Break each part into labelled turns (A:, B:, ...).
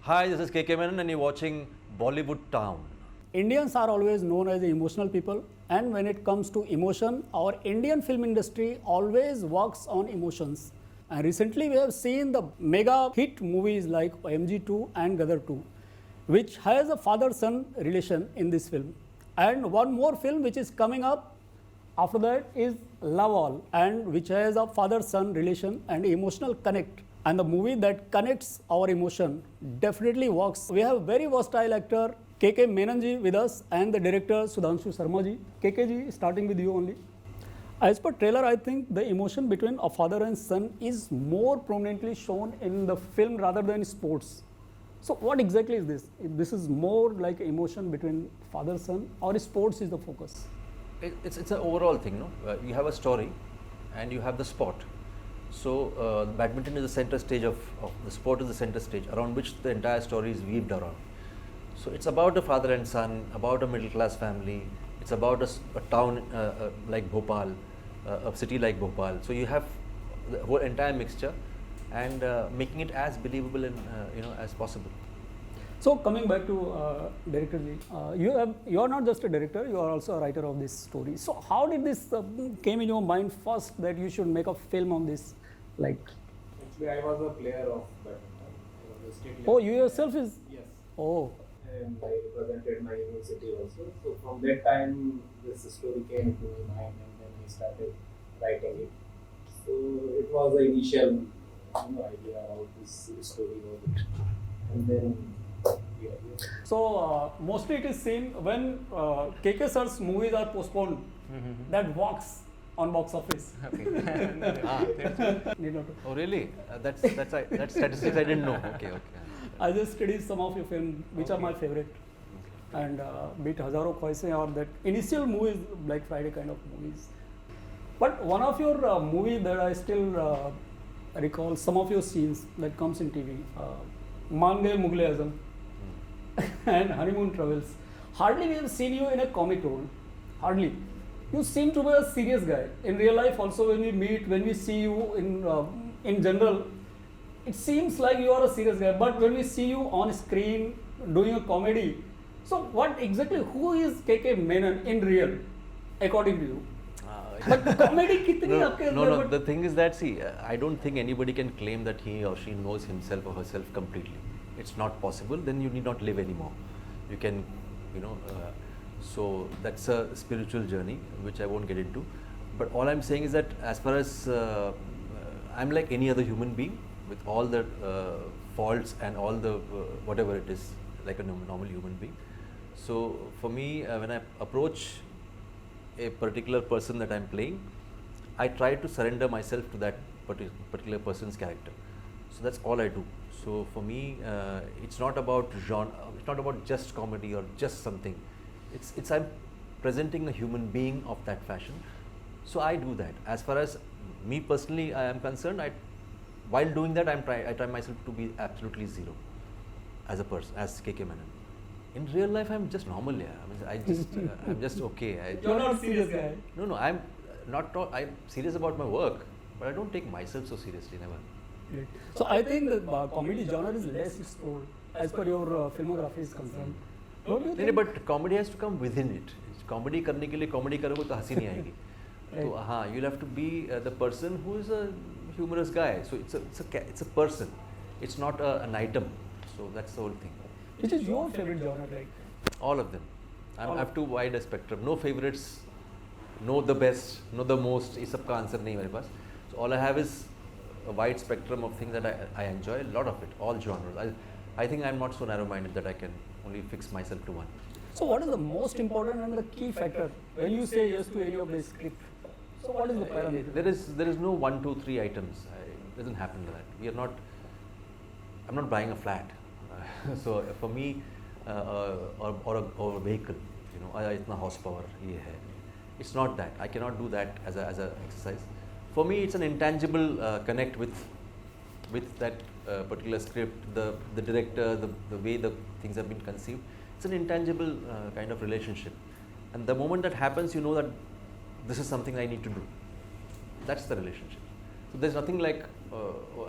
A: Hi, this is Kay Kay Menon and you're watching Bollywood Town.
B: Indians are always known as the emotional people, and when it comes to emotion, our Indian film industry always works on emotions. And recently we have seen the mega hit movies like MG2 and Gadar 2, which has a father-son relation in this film. And one more film which is coming up after that is Love All, and which has a father-son relation and emotional connect. And the movie that connects our emotion definitely works. We have very versatile actor Kay Kay Menon ji with us and the director Sudhanshu Sharma ji. Kay ji, starting with you only. As per trailer, I think the emotion between a father and son is more prominently shown in the film rather than sports. So what exactly is this? This is more like emotion between father son, or sports is the focus?
A: It's an overall thing, no? You have a story and you have the sport. So badminton is the center stage of the sport is the center stage around which the entire story is weaved around. So it's about a father and son, about a middle class family. It's about a town like Bhopal, a city like Bhopal. So you have the whole entire mixture and making it as believable and as possible.
B: So coming back to director ji, you are not just a director, you are also a writer of this story. So how did this came in your mind first that you should make a film on this? Like,
C: actually, I was a player of badminton. I was a state
B: oh,
C: level
B: you yourself is?
C: Yes.
B: Oh.
C: And I represented my university also. So from that time, this story came to my mind, and then I started writing it. So it was the initial idea about this story was it. And then yeah.
B: So mostly it is seen when KK sir's movies are postponed, that works on box office.
A: Okay.
B: Need not to.
A: Oh really? That's statistics I didn't know. Okay.
B: I just studied some of your films, which are my favorite. And be it Hazaro Khwaishein or that initial movies, Black Friday kind of movies. But one of your movie that I still recall, some of your scenes that comes in TV, Maan Gaye Mughal Azam and Honeymoon Travels. Hardly we have seen you in a comic role. Hardly. You seem to be a serious guy. In real life also when we meet, when we see you in general, it seems like you are a serious guy, but when we see you on screen doing a comedy, so what exactly, who is Kay Kay Menon in real, according to you? But comedy kitni aapke andar,
A: No.
B: but
A: The thing is that I don't think anybody can claim that he or she knows himself or herself completely. It's not possible. Then you need not live anymore. You can, so that's a spiritual journey which I won't get into. But all I'm saying is that as far as I'm like any other human being, with all the faults and all the whatever it is, like a normal human being. So for me, when I approach a particular person that I'm playing, I try to surrender myself to that particular person's character. So that's all I do. So for me, it's not about genre, it's not about just comedy or just something. It's I'm presenting a human being of that fashion. So I do that. As far as me personally I am concerned, while doing that, I try myself to be absolutely zero as a person, as Kay Kay Menon. In real life, I'm just normal. Yeah, I'm just okay.
B: you're not a serious guy.
A: No, I'm not. I'm serious about my work, but I don't take myself so seriously. Never.
B: Great. So I think the comedy genre is less explored as per your filmography is concerned. Don't you
A: नहीं
B: think?
A: but comedy has to come within it. Comedy करने के लिए comedy करोगे तो हंसी नहीं आएगी. तो हाँ, you'll have to be the person who is a humorous guy. So it's a person. It's not an item. So that's the whole thing.
B: Which is your favorite genre, like?
A: All of them. I have too wide a spectrum. No favorites. No the best. No the most. इस सब का answer नहीं मेरे पास. So all I have is a wide spectrum of things that I enjoy. A lot of it. All genres. I think I'm not so narrow-minded that I can only fix myself to one.
B: So what is the most important and the key factor when you say yes to any of the script? So what is the parameter?
A: There is no 1, 2, 3 items. It doesn't happen like that. I'm not buying a flat. So for me, or a vehicle, itna horsepower ye hai. It's not that. I cannot do that as a exercise. For me, it's an intangible connect with that particular script, the director, the way the things have been conceived. It's an intangible kind of relationship. And the moment that happens, you know that this is something I need to do. That's the relationship. So there's nothing like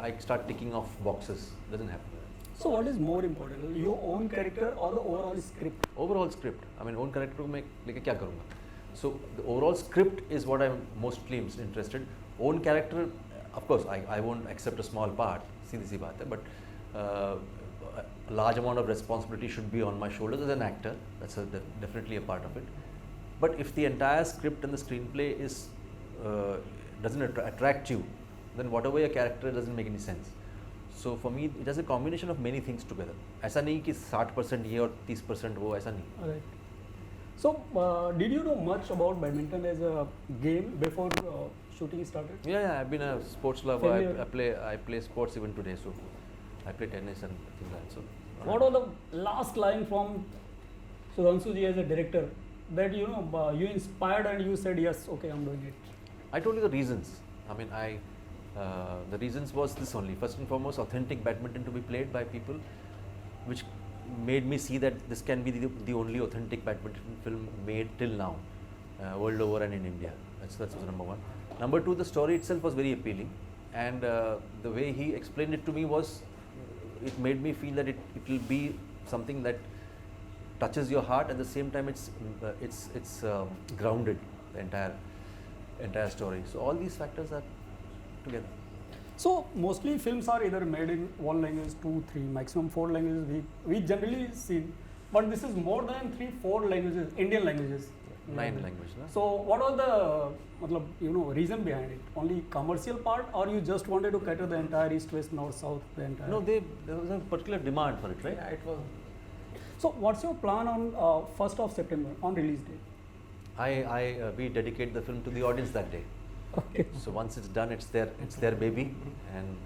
A: I start ticking off boxes. Doesn't happen.
B: So what is more important, your own character or the overall script?
A: Overall script. I mean, own character को मैं लेके क्या करूँगा? So the overall script is what I'm mostly interested. Own character, of course, I won't accept a small part. सीधी सी बात है, but a large amount of responsibility should be on my shoulders as an actor. That's definitely a part of it. But if the entire script and the screenplay is doesn't attract you, then whatever your character doesn't make any sense. So for me, it has a combination of many things together. ऐसा नहीं कि 60% ये और 30% वो, ऐसा नहीं.
B: Right. So did you know much about badminton as a game before shooting started?
A: Yeah, I've been a sports lover.
B: Familiar.
A: I play sports even today. So I play tennis and things like that. So
B: What was the last line from Sudhanshu ji as a director that you inspired and you said yes, okay, I'm doing it?
A: I told you the reasons. I mean, the reasons was this only. First and foremost, authentic badminton to be played by people, which made me see that this can be the only authentic badminton film made till now, world over and in India. That was number one. Number two, the story itself was very appealing, and the way he explained it to me was, it made me feel that it will be something that touches your heart. At the same time, it's grounded, the entire story. So all these factors are together.
B: So mostly films are either made in one language, 2, 3, maximum 4 languages we generally see, but this is more than 3, 4 languages, Indian languages.
A: 9 languages. No?
B: So what was the reason behind it? Only commercial part, or you just wanted to cater the entire east, west, north, south, the entire?
A: No, there was a particular demand for it, right?
C: Yeah, it was.
B: So what's your plan on 1st of September on release date?
A: We dedicate the film to the audience that day.
B: Okay.
A: So once it's done, it's their baby, and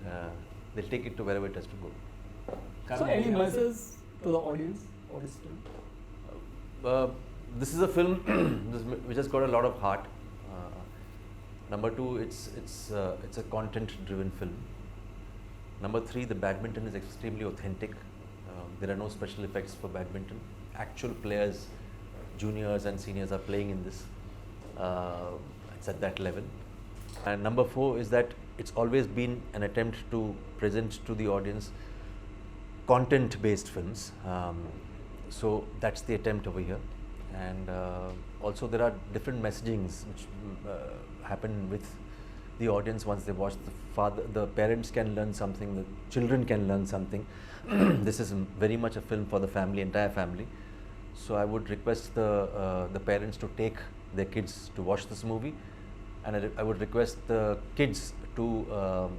A: they'll take it to wherever it has to go.
B: So any message to the audience for this film?
A: This is a film which has got a lot of heart. Number two, it's a content-driven film. Number three, the badminton is extremely authentic. There are no special effects for badminton. Actual players, juniors and seniors, are playing in this. It's at that level. And number four is that it's always been an attempt to present to the audience content-based films. So that's the attempt over here. And also there are different messagings which happen with the audience once they watch. The parents can learn something, the children can learn something. This is very much a film for the family, entire family. So I would request the parents to take their kids to watch this movie, and I would request the kids to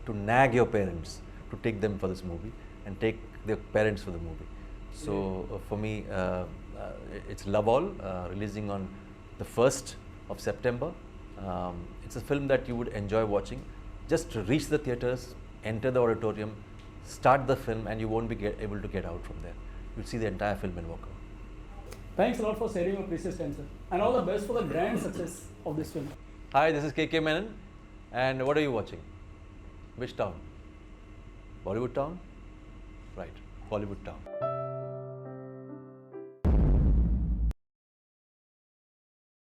A: nag your parents to take them for this movie, and take their parents for the movie. So for me, it's Love All, releasing on the 1st of September. It's a film that you would enjoy watching. Just reach the theatres, enter the auditorium, start the film, and you won't be able to get out from there. You'll see the entire film and walk out.
B: Thanks a lot for sharing your precious time, sir. And all the best for the grand success of this film.
A: Hi, this is Kay Kay Menon, and what are you watching? Which town? Bollywood Town? Right, Bollywood Town.